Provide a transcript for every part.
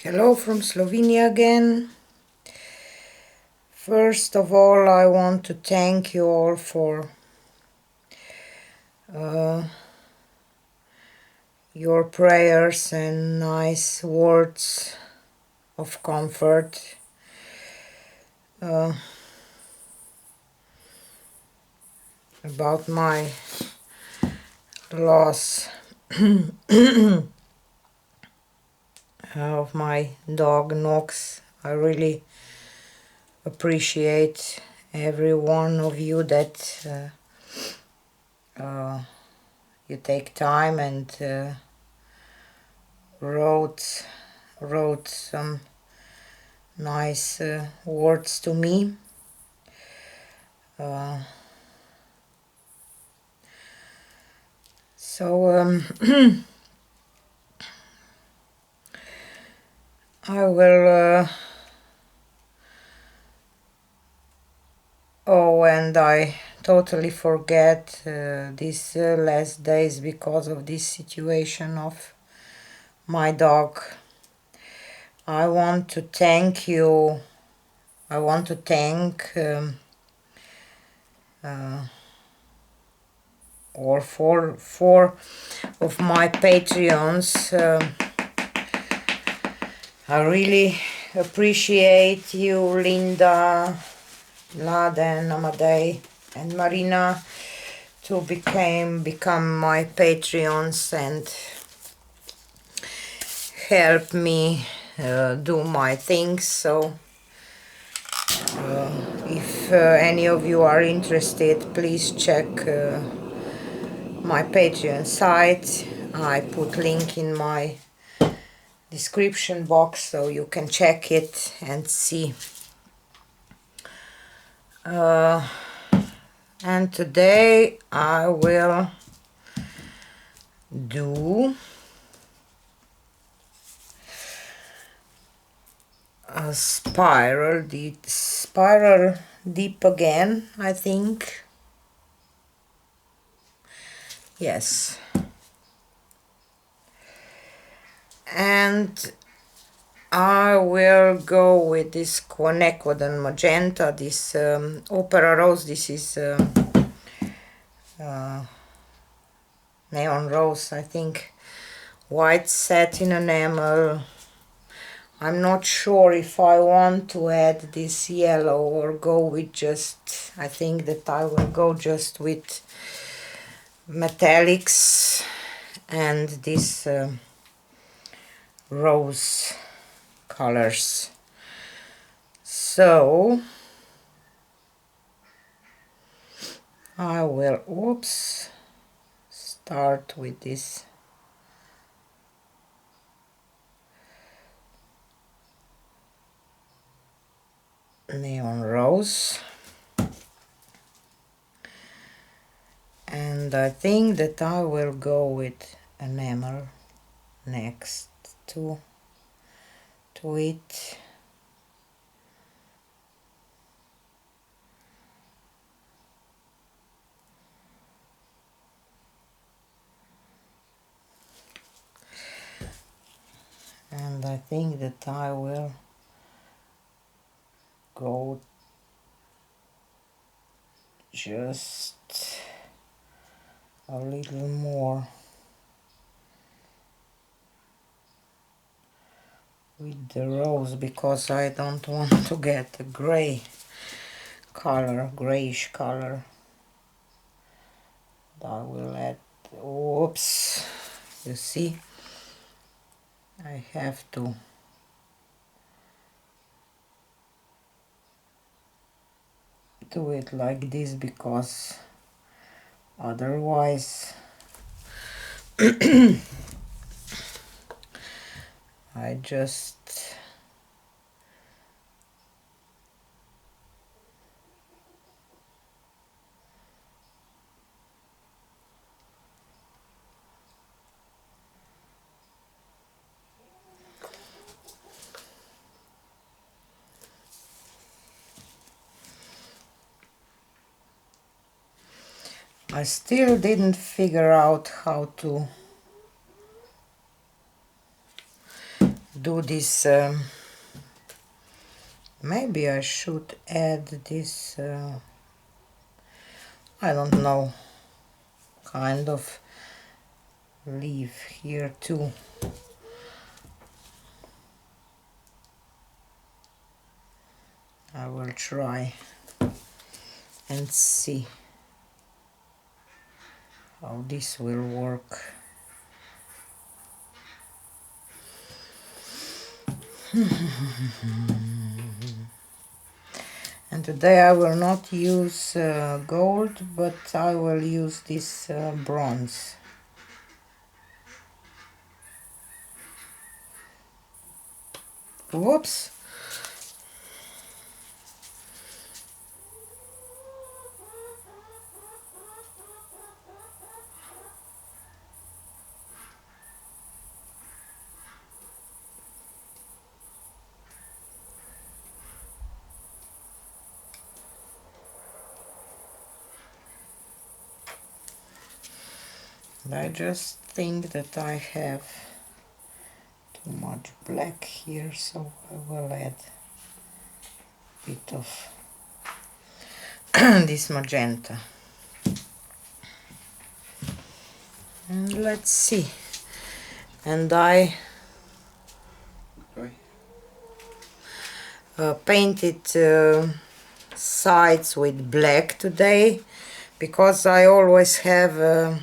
Hello from Slovenia again. First of all, I want to thank you all for your prayers and nice words of comfort. About my loss of my dog Nox. I really appreciate every one of you that you take time and wrote some nice words to me. So I will oh, and I totally forget these last days because of this situation of my dog. I want to thank you. I want to thank or four of my Patreons. I really appreciate you, Linda, Laden, Amadei, and Marina, to become my Patreons and help me do my things. So if any of you are interested, please check my Patreon site. I put link in my description box so you can check it and see. And today I will do a spiral deep again, I think. Yes. And I will go with this Quenequadan Magenta, this Opera Rose. This is Neon Rose, I think. White satin enamel. I'm not sure if I want to add this yellow or go with just, I think that I will go just with metallics and this rose colors. So I will, start with this neon rose, and I think that I will go with enamel next to it. And I think that I will go just a little more with the rose, because I don't want to get a gray color, grayish color. I will add, oops, you see, I have to do it like this because otherwise I just still didn't figure out how to do this. Maybe I should add this, I don't know, kind of leaf here too. I will try and see how this will work. And today I will not use gold, but I will use this bronze. Whoops! I just think that I have too much black here, so I will add a bit of this magenta. And let's see. And I painted sides with black today, because I always have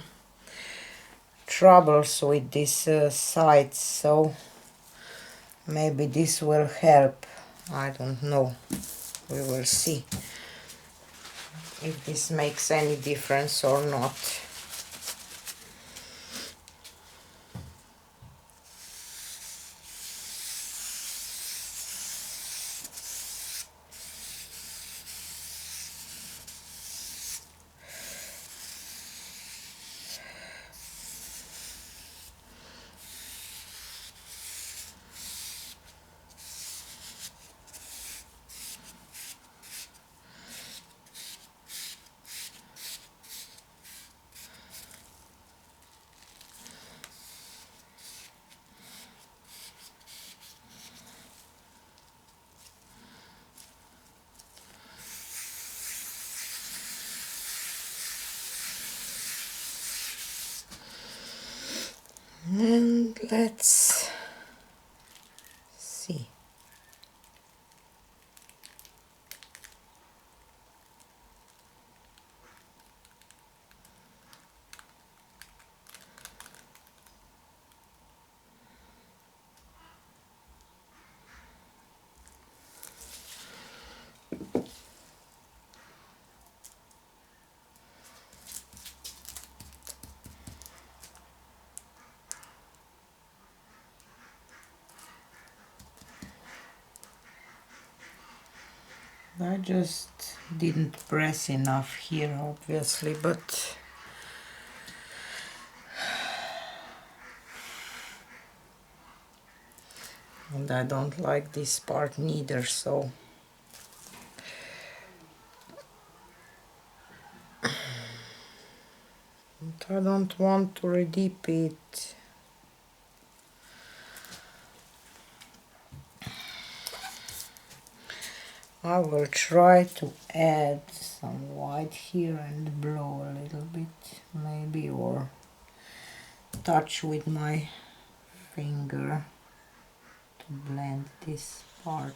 troubles with these sides, so maybe this will help. I don't know. We will see if this makes any difference or not. And let's see. I just didn't press enough here, obviously, but and I don't like this part neither, so but I don't want to redip it. I will try to add some white here and blow a little bit, maybe, or touch with my finger to blend this part.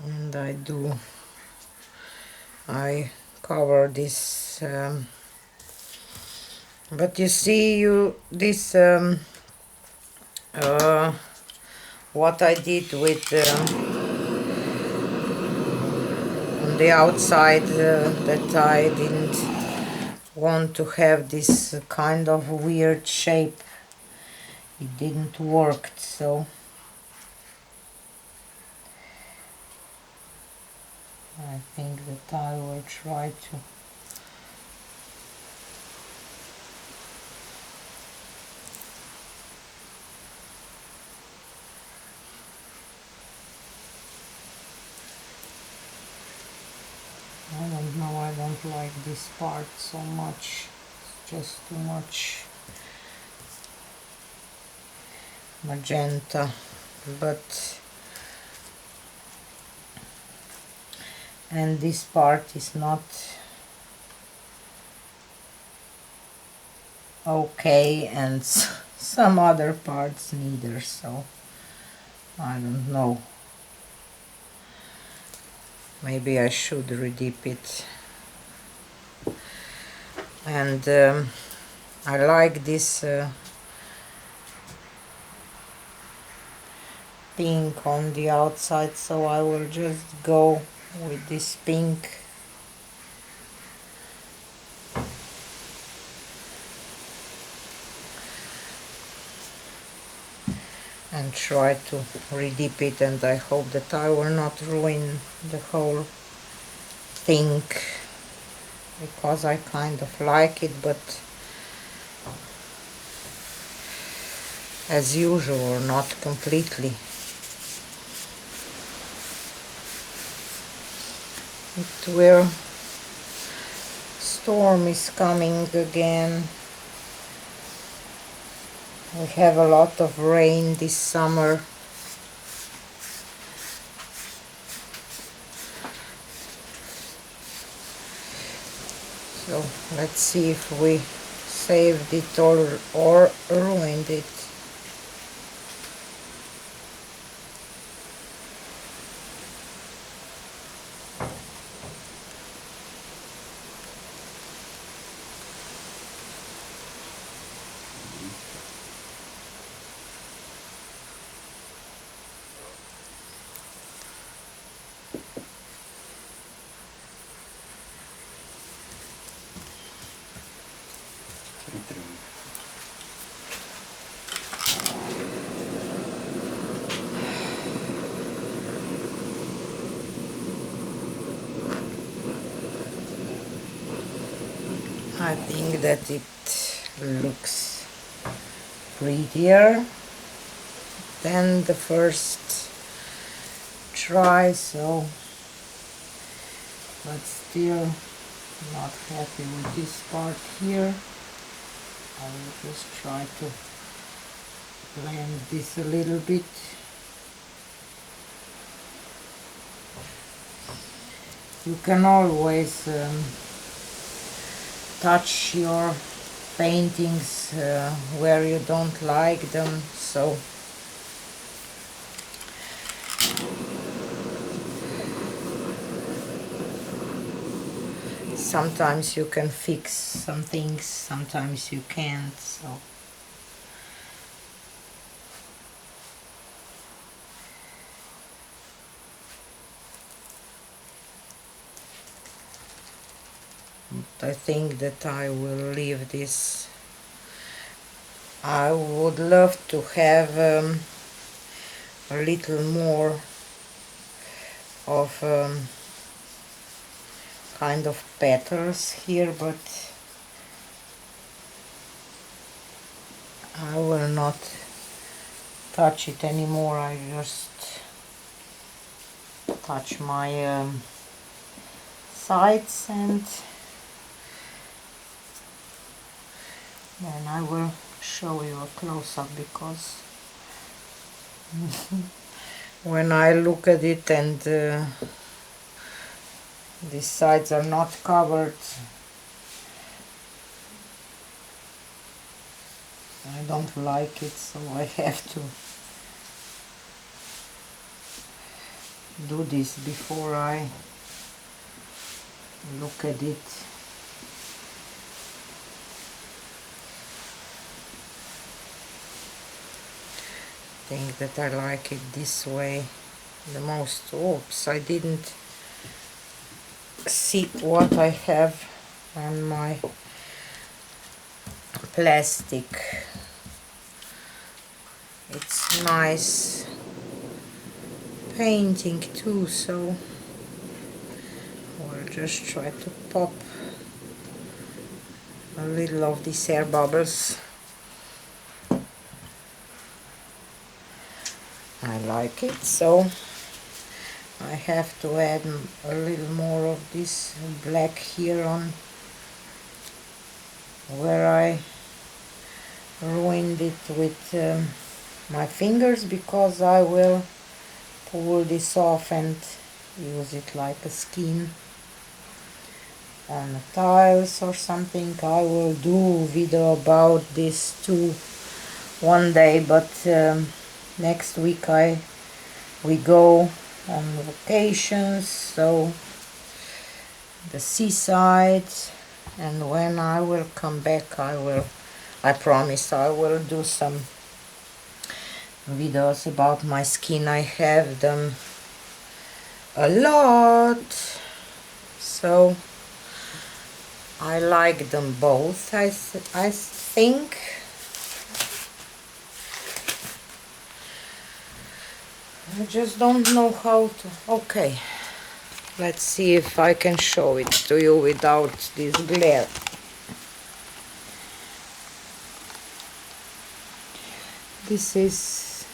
And I cover this, but you see, this what I did with on the outside, that I didn't want to have this kind of weird shape. It didn't work, so I think that I will try to I don't know, I don't like this part so much. It's just too much magenta, but and this part is not okay, and some other parts neither, so I don't know. Maybe I should redip it. And I like this pink on the outside, so I will just go with this pink. And try to redip it, and I hope that I will not ruin the whole thing, because I kind of like it, but as usual not completely. It will. Storm is coming again. We have a lot of rain this summer. So let's see if we saved it or ruined it. I think that it looks prettier than the first try, so but still not happy with this part here. I will just try to blend this a little bit. You can always touch your paintings where you don't like them, so sometimes you can fix some things, sometimes you can't, so I think that I will leave this. I would love to have a little more of kind of petals here, but I will not touch it anymore. I just touch my sides, and then I will show you a close-up, because when I look at it and these sides are not covered, I don't like it, so I have to do this before I look at it. I think that I like it this way the most. Oops, I didn't see what I have on my plastic. It's nice painting too, so we'll just try to pop a little of these air bubbles. I like it, so I have to add a little more of this black here on where I ruined it with my fingers, because I will pull this off and use it like a skin on the tiles or something. I will do video about this too one day, but next week we go on vacations, so the seaside, and when I will come back I promise I will do some videos about my skin. I have them a lot, so I like them both. I think I just don't know how to. Okay, let's see if I can show it to you without this glare. This is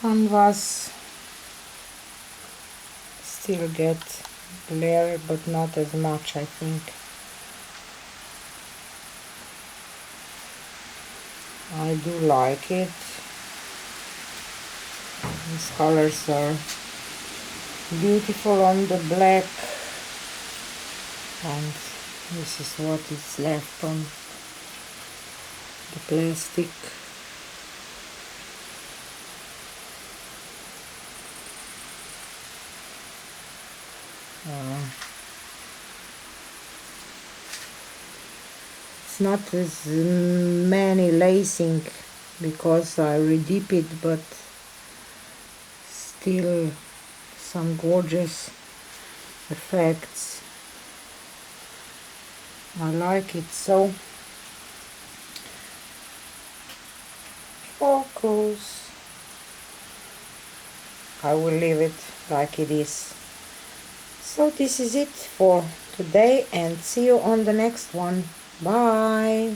canvas, still get glare, but not as much, I think. I do like it. These colors are beautiful on the black, and this is what is left on the plastic. It's not as many lacing because I redip it, but still some gorgeous effects. I like it. So focus. I will leave it like it is. So this is it for today, and see you on the next one. Bye.